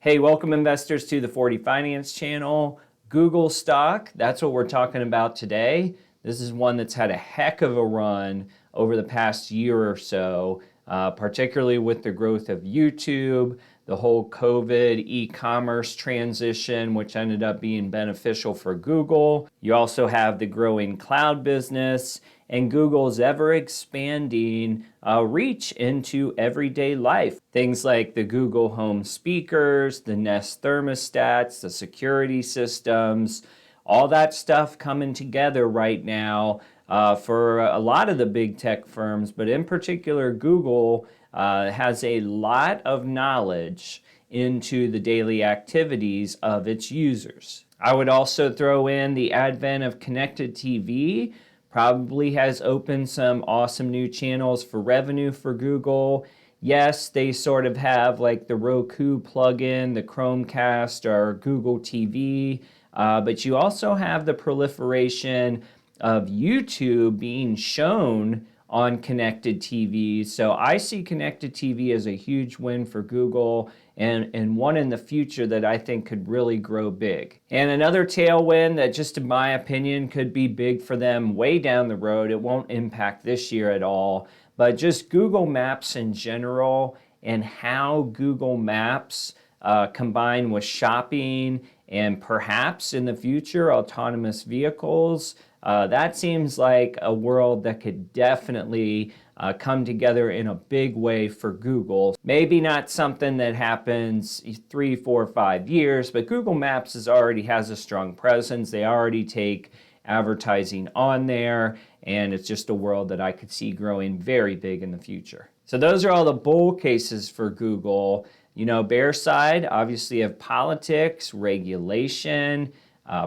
Hey, welcome investors to the 40 Finance channel. Google stock, that's what we're talking about today. This is one that's had a heck of a run over the past year or so, particularly with the growth of YouTube, the whole COVID e-commerce transition, which ended up being beneficial for Google. You also have the growing cloud business and Google's ever-expanding reach into everyday life. Things like the Google Home speakers, the Nest thermostats, the security systems, all that stuff coming together right now for a lot of the big tech firms, but in particular Google has a lot of knowledge into the daily activities of its users. I would also throw in the advent of connected TV, probably has opened some awesome new channels for revenue for Google. Yes, they sort of have like the Roku plugin, the Chromecast, or Google TV, but you also have the proliferation of YouTube being shown on connected TVs. So I see connected TV as a huge win for Google and one in the future that I think could really grow big. And another tailwind that just in my opinion could be big for them way down the road, it won't impact this year at all, but just Google Maps in general and how Google Maps combined with shopping and perhaps in the future autonomous vehicles. That seems like a world that could definitely come together in a big way for Google. Maybe not something that happens 3, 4, 5 years, but Google Maps already has a strong presence. They already take advertising on there, and it's just a world that I could see growing very big in the future. So those are all the bull cases for Google. You know, bear side, obviously you have politics, regulation,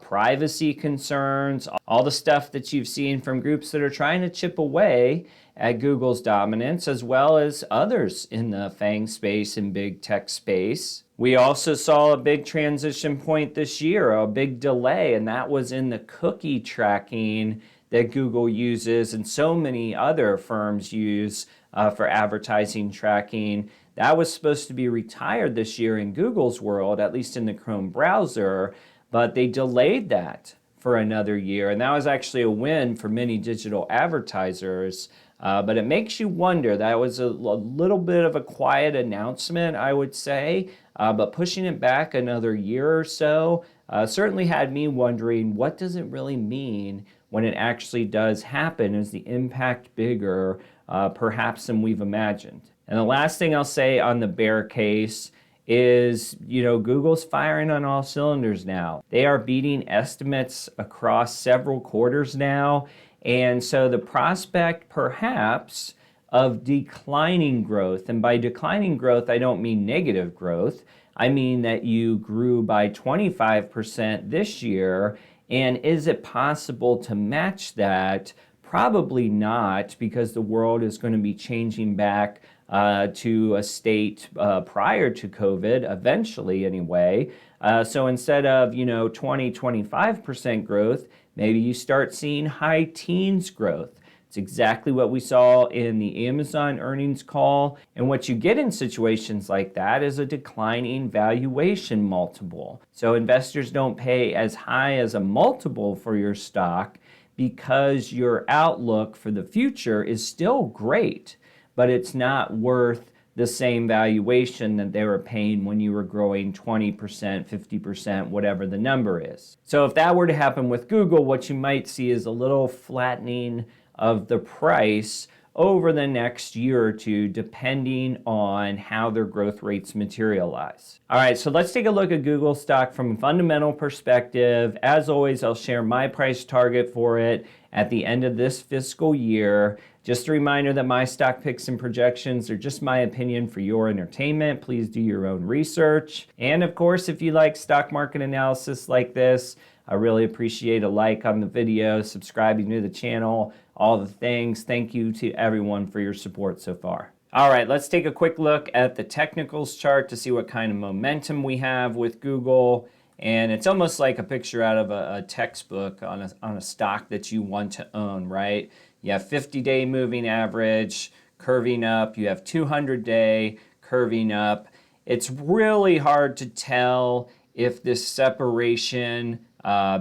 privacy concerns, all the stuff that you've seen from groups that are trying to chip away at Google's dominance, as well as others in the FANG space and big tech space. We also saw a big transition point this year, a big delay, and that was in the cookie tracking that Google uses and so many other firms use for advertising tracking. That was supposed to be retired this year in Google's world, at least in the Chrome browser, but they delayed that for another year, and that was actually a win for many digital advertisers. But it makes you wonder. That was a little bit of a quiet announcement, I would say, but pushing it back another year or so certainly had me wondering, what does it really mean when it actually does happen? Is the impact bigger, perhaps, than we've imagined? And the last thing I'll say on the bear case is, you know, Google's firing on all cylinders now. They are beating estimates across several quarters now. And so the prospect, perhaps, of declining growth, and by declining growth, I don't mean negative growth. I mean that you grew by 25% this year. And is it possible to match that? Probably not, because the world is going to be changing back to a state prior to COVID, eventually anyway. So instead of, 25% growth, maybe you start seeing high teens growth. It's exactly what we saw in the Amazon earnings call. And what you get in situations like that is a declining valuation multiple. So investors don't pay as high as a multiple for your stock because your outlook for the future is still great, but it's not worth the same valuation that they were paying when you were growing 20%, 50%, whatever the number is. So if that were to happen with Google, what you might see is a little flattening of the price over the next year or two, depending on how their growth rates materialize. All right, so let's take a look at Google stock from a fundamental perspective. As always, I'll share my price target for it at the end of this fiscal year. Just a reminder that my stock picks and projections are just my opinion for your entertainment. Please do your own research. And of course, if you like stock market analysis like this, I really appreciate a like on the video, subscribing to the channel, all the things. Thank you to everyone for your support so far. All right, let's take a quick look at the technicals chart to see what kind of momentum we have with Google. And it's almost like a picture out of a textbook on a stock that you want to own, right? You have 50-day moving average curving up. You have 200-day curving up. it's really hard to tell if this separation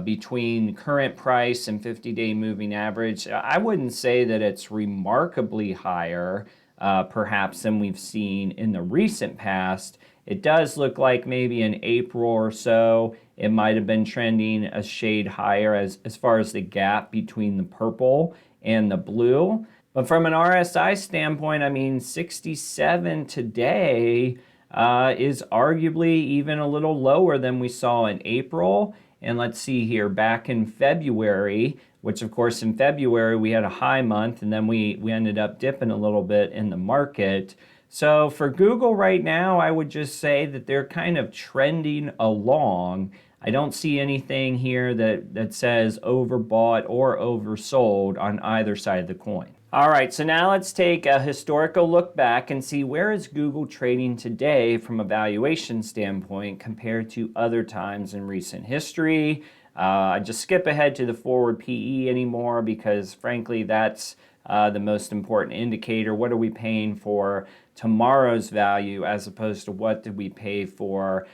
between current price and 50-day moving average, I wouldn't say that it's remarkably higher, perhaps, than we've seen in the recent past. It does look like maybe in April or so, it might have been trending a shade higher as far as the gap between the purple and the blue. But from an RSI standpoint, I mean, 67 today is arguably even a little lower than we saw in April. And let's see here, back in February, which of course in February we had a high month and then we ended up dipping a little bit in the market. So for Google right now, I would just say that they're kind of trending along. I don't see anything here that says overbought or oversold on either side of the coin. All right, so now let's take a historical look back and see where is Google trading today from a valuation standpoint compared to other times in recent history. I just skip ahead to the forward PE anymore because frankly that's the most important indicator. What are we paying for tomorrow's value as opposed to what did we pay for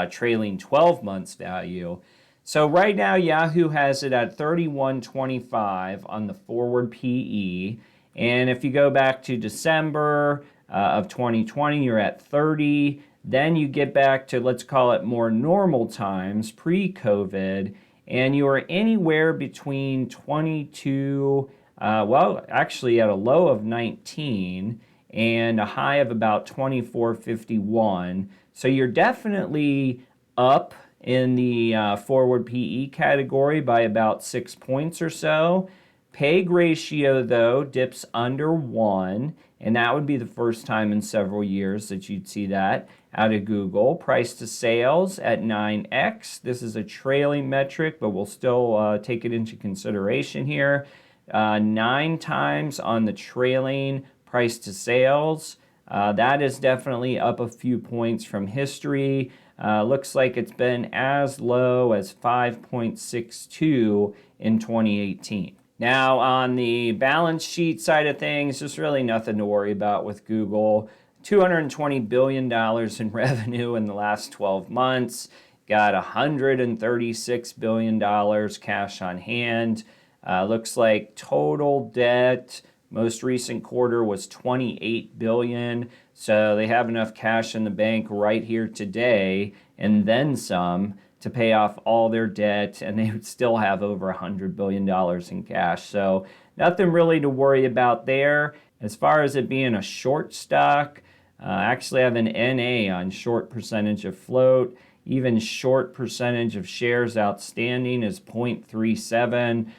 trailing 12 months value? So right now Yahoo has it at 31.25 on the forward PE. And if you go back to December of 2020, you're at 30. Then you get back to, let's call it more normal times, pre-COVID, and you are anywhere between 22, well, actually at a low of 19 and a high of about 24.51. So you're definitely up in the forward PE category by about 6 points or so. PEG ratio, though, dips under 1, and that would be the first time in several years that you'd see that out of Google. Price to sales at 9x. This is a trailing metric, but we'll still take it into consideration here. 9 times on the trailing price to sales. That is definitely up a few points from history. Looks like it's been as low as 5.62 in 2018. Now, on the balance sheet side of things, there's really nothing to worry about with Google. $220 billion in revenue in the last 12 months. Got $136 billion cash on hand. Looks like total debt, most recent quarter was $28 billion. So they have enough cash in the bank right here today and then some to pay off all their debt, and they would still have over $100 billion in cash. So nothing really to worry about there. As far as it being a short stock, actually have an NA on short percentage of float. Even short percentage of shares outstanding is 0.37.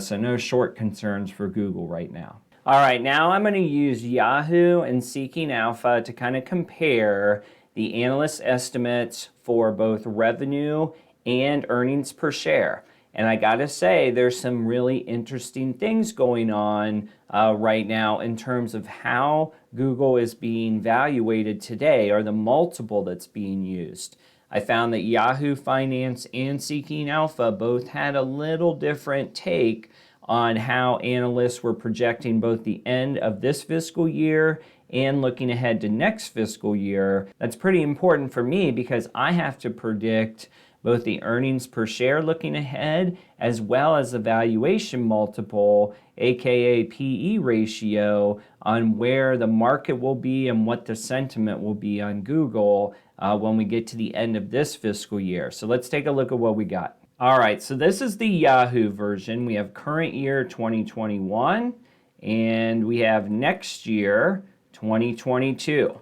So no short concerns for Google right now. All right, now I'm going to use Yahoo and Seeking Alpha to kind of compare the analyst estimates for both revenue and earnings per share. And I gotta say, there's some really interesting things going on right now in terms of how Google is being valuated today, or the multiple that's being used. I found that Yahoo Finance and Seeking Alpha both had a little different take on how analysts were projecting both the end of this fiscal year and looking ahead to next fiscal year. That's pretty important for me because I have to predict both the earnings per share looking ahead as well as the valuation multiple, aka PE ratio, on where the market will be and what the sentiment will be on Google when we get to the end of this fiscal year. So let's take a look at what we got. All right, so this is the Yahoo version. We have current year 2021 and we have next year 2022.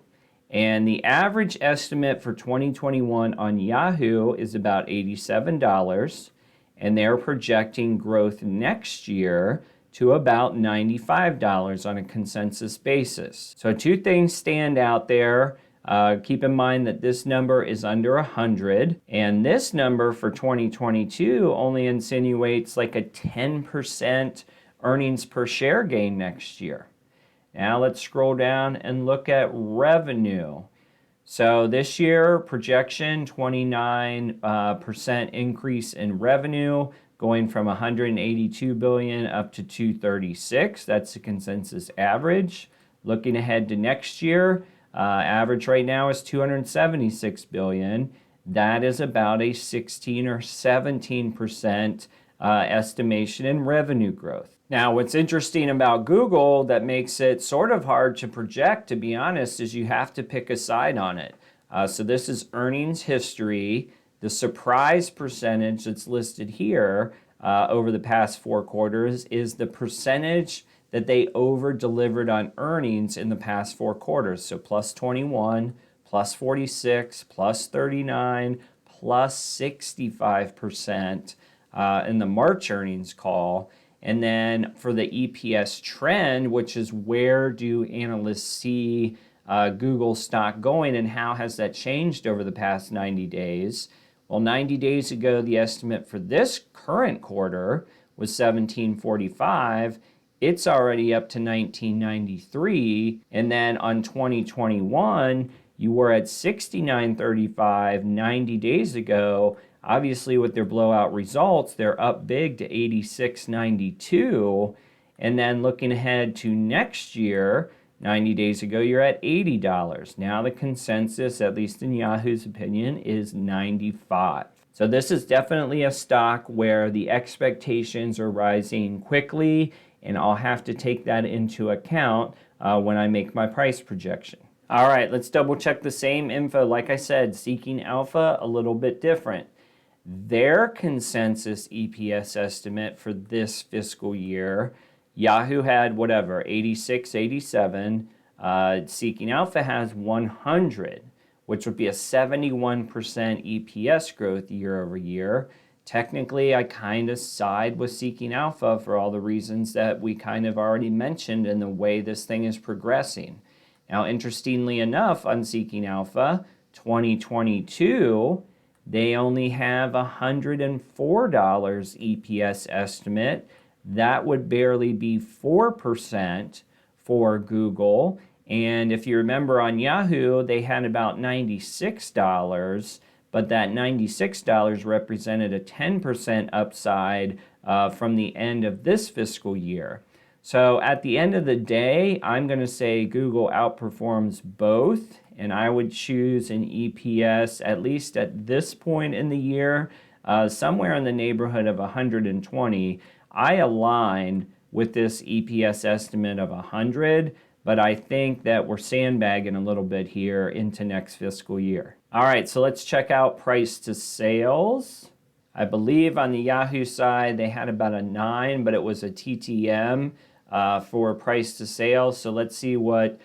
And the average estimate for 2021 on Yahoo is about $87, and they're projecting growth next year to about $95 on a consensus basis. So two things stand out there. Keep in mind that this number is under 100, and this number for 2022 only insinuates like a 10% earnings per share gain next year. Now let's scroll down and look at revenue. So this year, projection 29% increase in revenue, going from 182 billion up to 236. That's the consensus average. Looking ahead to next year, Average right now is 276 billion. That is about a 16 or 17% estimation in revenue growth. Now, what's interesting about Google that makes it sort of hard to project, to be honest, is you have to pick a side on it. So this is earnings history. The surprise percentage that's listed here over the past 4 quarters is the percentage that they over-delivered on earnings in the past 4 quarters. So plus 21, plus 46, plus 39, plus 65% in the March earnings call. And then for the EPS trend, which is where do analysts see Google stock going and how has that changed over the past 90 days? Well, 90 days ago, the estimate for this current quarter was 1745. It's already up to 1993. And then on 2021, you were at 69.35 90 days ago. Obviously, with their blowout results, they're up big to 86.92. And then looking ahead to next year, 90 days ago, you're at $80. Now the consensus, at least in Yahoo's opinion, is 95. So this is definitely a stock where the expectations are rising quickly, and I'll have to take that into account when I make my price projection. All right, let's double check the same info. Like I said, Seeking Alpha, a little bit different. Their consensus EPS estimate for this fiscal year, Yahoo had whatever, 86, 87. Seeking Alpha has 100, which would be a 71% EPS growth year over year. Technically, I kind of side with Seeking Alpha for all the reasons that we kind of already mentioned in the way this thing is progressing. Now, interestingly enough, on Seeking Alpha, 2022, they only have $104 EPS estimate. That would barely be 4% for Google. And if you remember on Yahoo, they had about $96, but that $96 represented a 10% upside from the end of this fiscal year. So at the end of the day, I'm going to say Google outperforms both, and I would choose an EPS, at least at this point in the year, somewhere in the neighborhood of 120. I align with this EPS estimate of 100, but I think that we're sandbagging a little bit here into next fiscal year. All right, so let's check out price to sales. I believe on the Yahoo side, they had about a 9, but it was a TTM for price to sales. So let's see what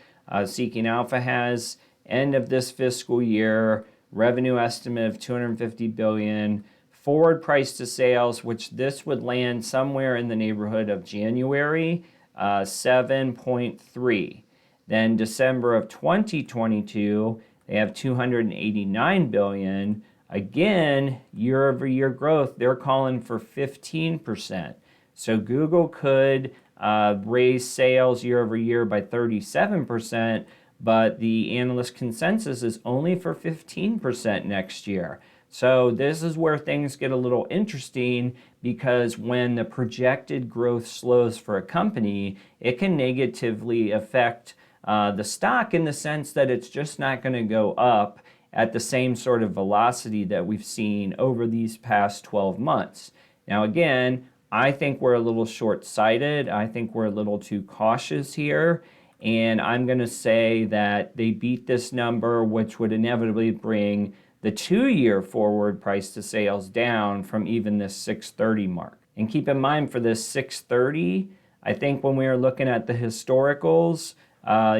Seeking Alpha has. End of this fiscal year, revenue estimate of 250 billion. Forward price to sales, which this would land somewhere in the neighborhood of January, 7.3. Then December of 2022, they have 289 billion. Again, year over year growth, they're calling for 15%. So Google could raise sales year over year by 37%, but the analyst consensus is only for 15% next year. So this is where things get a little interesting, because when the projected growth slows for a company, it can negatively affect the stock in the sense that it's just not going to go up at the same sort of velocity that we've seen over these past 12 months. Now again, I think we're a little short-sighted. I think we're a little too cautious here. And I'm going to say that they beat this number, which would inevitably bring the 2-year forward price to sales down from even this 630 mark. And keep in mind, for this 630, I think when we were looking at the historicals,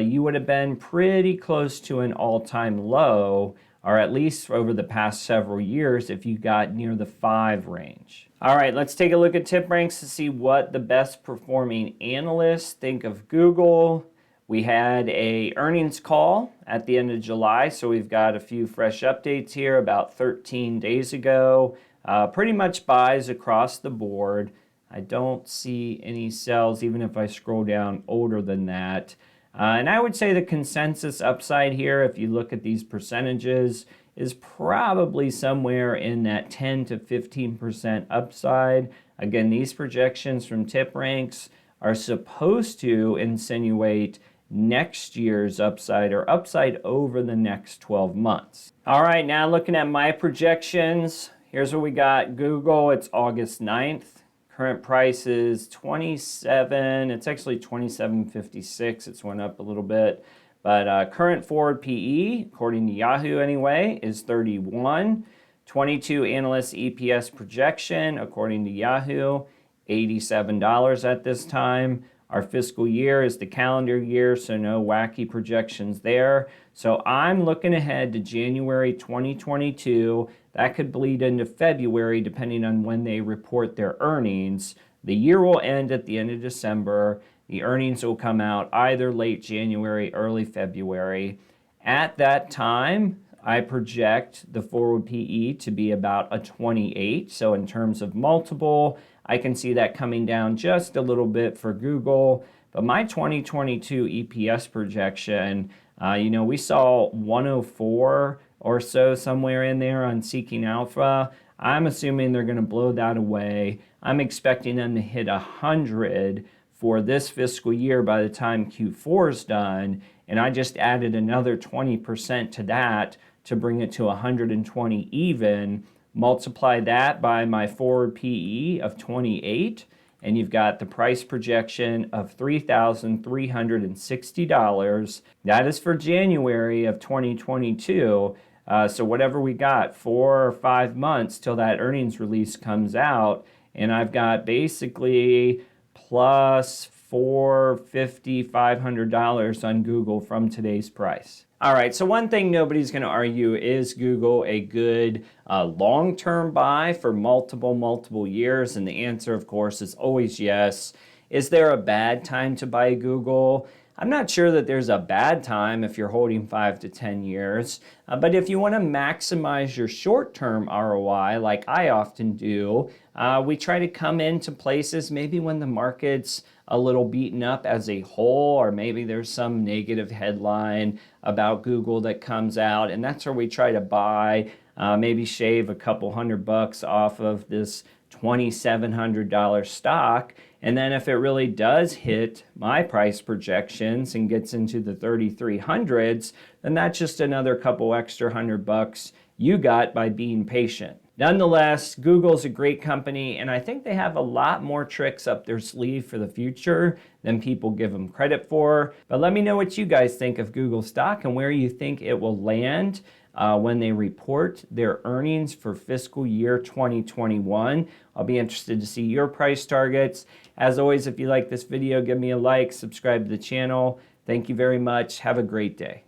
you would have been pretty close to an all-time low, or at least over the past several years if you got near the 5 range. All right, let's take a look at TipRanks to see what the best performing analysts think of Google. We had a earnings call at the end of July, so we've got a few fresh updates here about 13 days ago. Pretty much buys across the board. I don't see any sells, even if I scroll down older than that. And I would say the consensus upside here, if you look at these percentages, is probably somewhere in that 10 to 15% upside. Again, these projections from TipRanks are supposed to insinuate next year's upside or upside over the next 12 months. All right, now looking at my projections, here's what we got. Google, it's August 9th. Current price is 27, it's actually 27.56. It's went up a little bit. But current forward PE, according to Yahoo anyway, is 31. 22 analyst EPS projection, according to Yahoo, $87 at this time. Our fiscal year is the calendar year, so no wacky projections there. So I'm looking ahead to January 2022. That could bleed into February, depending on when they report their earnings. The year will end at the end of December. The earnings will come out either late January, early February. At that time, I project the forward PE to be about a 28. So in terms of multiple, I can see that coming down just a little bit for Google. But my 2022 EPS projection, we saw 104 or so somewhere in there on Seeking Alpha. I'm assuming they're going to blow that away. I'm expecting them to hit 100 for this fiscal year by the time Q4 is done. And I just added another 20% to that to bring it to 120 even. Multiply that by my forward PE of 28, and you've got the price projection of $3,360. That is for January of 2022. So whatever we got, 4 or 5 months till that earnings release comes out, and I've got basically plus $450, $500 on Google from today's price. All right, so one thing nobody's going to argue, is Google a good long-term buy for multiple years? And the answer, of course, is always yes. Is there a bad time to buy Google? I'm not sure that there's a bad time if you're holding 5 to 10 years. But if you want to maximize your short-term ROI, like I often do, we try to come into places maybe when the market's a little beaten up as a whole, or maybe there's some negative headline about Google that comes out, and that's where we try to buy, maybe shave a couple $100 off of this $2,700 stock. And then if it really does hit my price projections and gets into the 3,300s, then that's just another couple extra $100 you got by being patient. Nonetheless, Google's a great company, and I think they have a lot more tricks up their sleeve for the future than people give them credit for. But let me know what you guys think of Google stock and where you think it will land when they report their earnings for fiscal year 2021. I'll be interested to see your price targets. As always, if you like this video, give me a like, subscribe to the channel. Thank you very much. Have a great day.